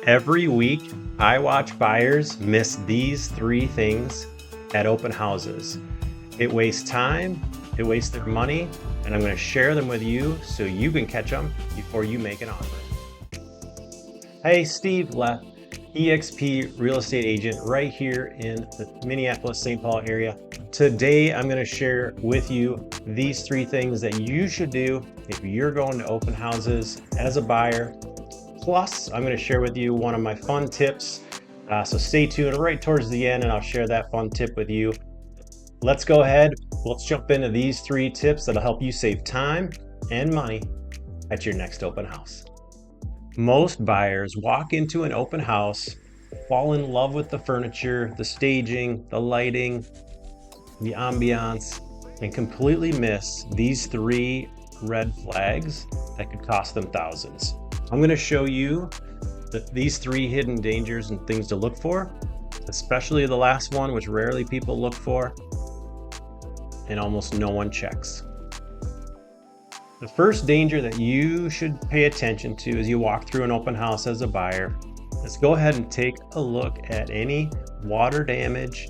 Every week, I watch buyers miss these three things at open houses. It wastes time, it wastes their money, and I'm going to share them with you so you can catch them before you make an offer. Hey, Steve left, eXp real estate agent right here in the Minneapolis-St. Paul area. Today, I'm going to share with you these three things that you should do if you're going to open houses as a buyer. Plus, I'm going to share with you one of my fun tips. So stay tuned right towards the end and I'll share that fun tip with you. Let's go ahead. Let's jump into these three tips that'll help you save time and money at your next open house. Most buyers walk into an open house, fall in love with the furniture, the staging, the lighting, the ambiance, and completely miss these three red flags that could cost them thousands. I'm going to show you these three hidden dangers and things to look for, especially the last one, which rarely people look for and almost no one checks. The first danger that you should pay attention to as you walk through an open house as a buyer is go ahead and take a look at any water damage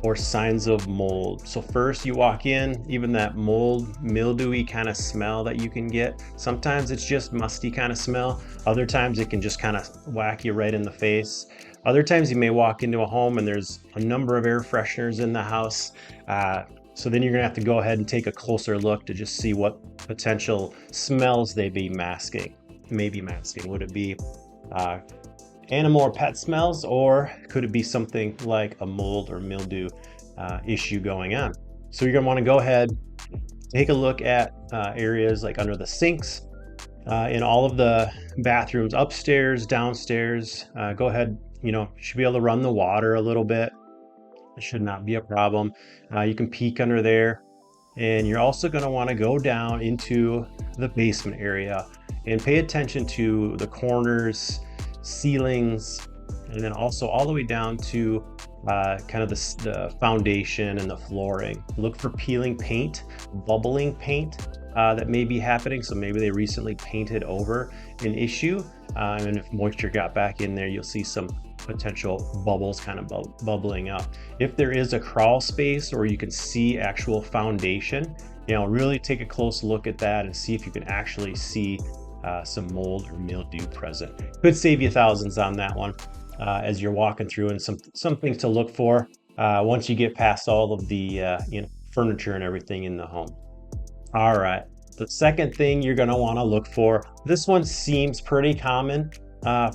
or signs of mold. So first you walk in, even that mold, mildewy kind of smell that you can get. Sometimes it's just musty kind of smell. Other times it can just kind of whack you right in the face. Other times you may walk into a home and there's a number of air fresheners in the house. So then you're gonna have to go ahead and take a closer look to just see what potential smells they may be masking. Would it be animal or pet smells, or could it be something like a mold or mildew issue going on? So you're gonna wanna go ahead, take a look at areas like under the sinks, in all of the bathrooms, upstairs, downstairs. Go ahead, you should be able to run the water a little bit. It should not be a problem. You can peek under there. And you're also gonna wanna go down into the basement area and pay attention to the corners, ceilings, and then also all the way down to kind of the foundation and the flooring. Look for peeling paint, bubbling paint that may be happening. So maybe they recently painted over an issue, and if moisture got back in there, you'll see some potential bubbles kind of bubbling up. If there is a crawl space or you can see actual foundation, really take a close look at that and see if you can actually see some mold or mildew present. Could save you thousands on that one as you're walking through, and some things to look for once you get past all of the furniture and everything in the home. All right, the second thing you're going to want to look for, this one seems pretty common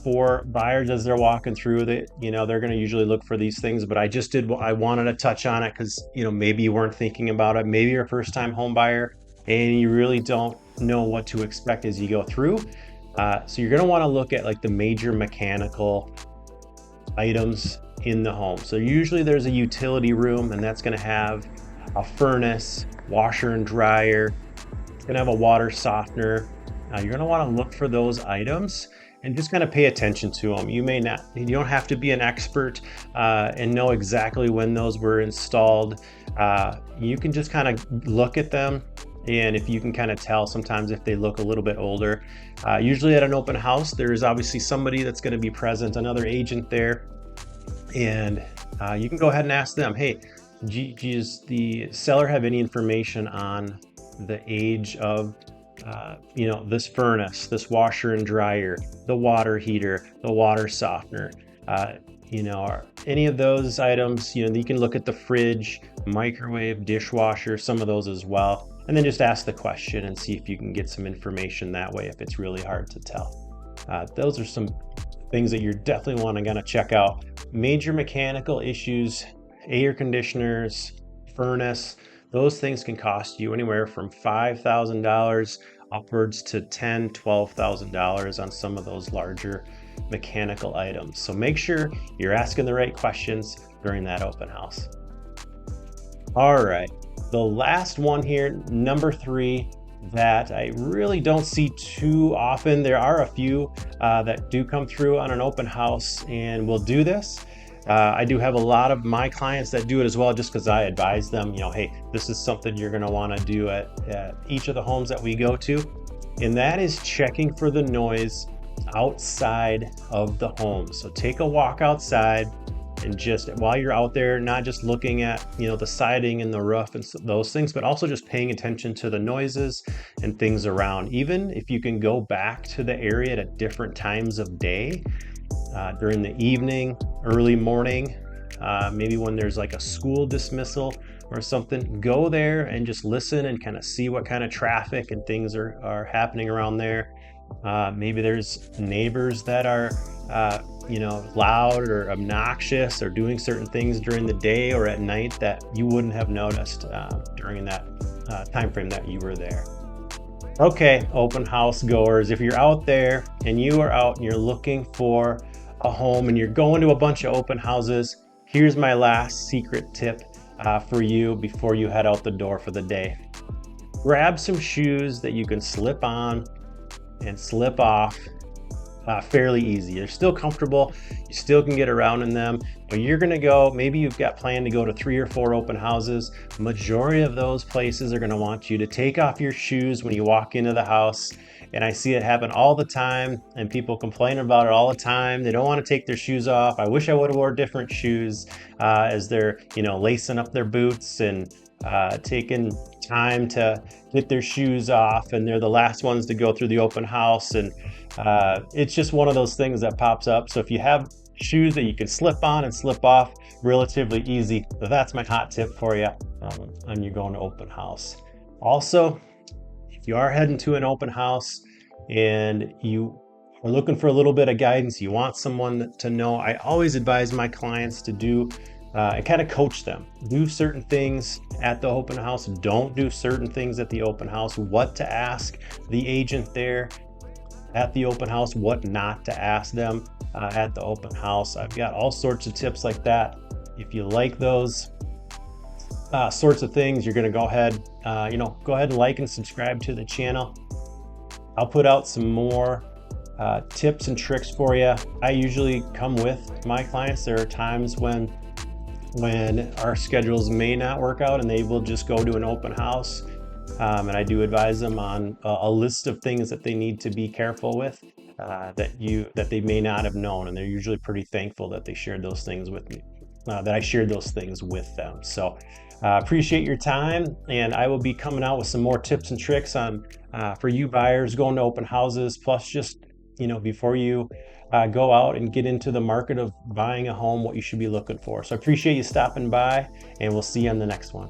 for buyers as they're walking through that, they're going to usually look for these things, but I wanted to touch on it because, maybe you weren't thinking about it. Maybe you're a first time home buyer and you really don't know what to expect as you go through. So you're going to want to look at like the major mechanical items in the home. So usually there's a utility room, and that's going to have a furnace, washer and dryer. It's going to have a water softener. You're going to want to look for those items and just kind of pay attention to them. You don't have to be an expert and know exactly when those were installed. You can just kind of look at them. And if you can kind of tell sometimes if they look a little bit older, usually at an open house, there is obviously somebody that's going to be present, another agent there. And you can go ahead and ask them, hey, does the seller have any information on the age of this furnace, this washer and dryer, the water heater, the water softener, are any of those items, you can look at the fridge, microwave, dishwasher, some of those as well. And then just ask the question and see if you can get some information that way if it's really hard to tell. Those are some things that you're definitely going to check out. Major mechanical issues, air conditioners, furnace, those things can cost you anywhere from $5,000 upwards to $10,000, $12,000 on some of those larger mechanical items. So make sure you're asking the right questions during that open house. All right, the last one here, number 3, that I really don't see too often. There are a few that do come through on an open house and will do this. I do have a lot of my clients that do it as well, just because I advise them, hey, this is something you're going to want to do at each of the homes that we go to. And that is checking for the noise outside of the home. So take a walk outside, and just while you're out there, not just looking at, the siding and the roof and those things, but also just paying attention to the noises and things around. Even if you can go back to the area at different times of day, during the evening, early morning, maybe when there's like a school dismissal or something, go there and just listen and kind of see what kind of traffic and things are happening around there. Maybe there's neighbors that are, loud or obnoxious or doing certain things during the day or at night that you wouldn't have noticed during that time frame that you were there. Okay, open house goers, if you're out there and you are out and you're looking for a home and you're going to a bunch of open houses, here's my last secret tip for you before you head out the door for the day. Grab some shoes that you can slip on and slip off fairly easy. They're still comfortable, you still can get around in them, but you're gonna go, maybe you've got planned to go to 3 or 4 open houses. Majority of those places are gonna want you to take off your shoes when you walk into the house. And I see it happen all the time, and people complain about it all the time. They don't want to take their shoes off. I wish I would have wore different shoes as they're, lacing up their boots and taking time to get their shoes off, and they're the last ones to go through the open house. And it's just one of those things that pops up. So if you have shoes that you can slip on and slip off relatively easy, that's my hot tip for you when you're going to open house. Also, if you are heading to an open house and you are looking for a little bit of guidance, you want someone to know, I always advise my clients to do and kind of coach them. Do certain things at the open house, don't do certain things at the open house, what to ask the agent there at the open house, what not to ask them at the open house. I've got all sorts of tips like that. If you like those sorts of things, you're going to go ahead and like and subscribe to the channel. I'll put out some more tips and tricks for you. I usually come with my clients. There are times when our schedules may not work out and they will just go to an open house. And I do advise them on a list of things that they need to be careful with that they may not have known. And they're usually pretty thankful that they shared those things with me, that I shared those things with them. So appreciate your time, and I will be coming out with some more tips and tricks on for you buyers going to open houses, plus just before you go out and get into the market of buying a home, what you should be looking for. So I appreciate you stopping by, and we'll see you on the next one.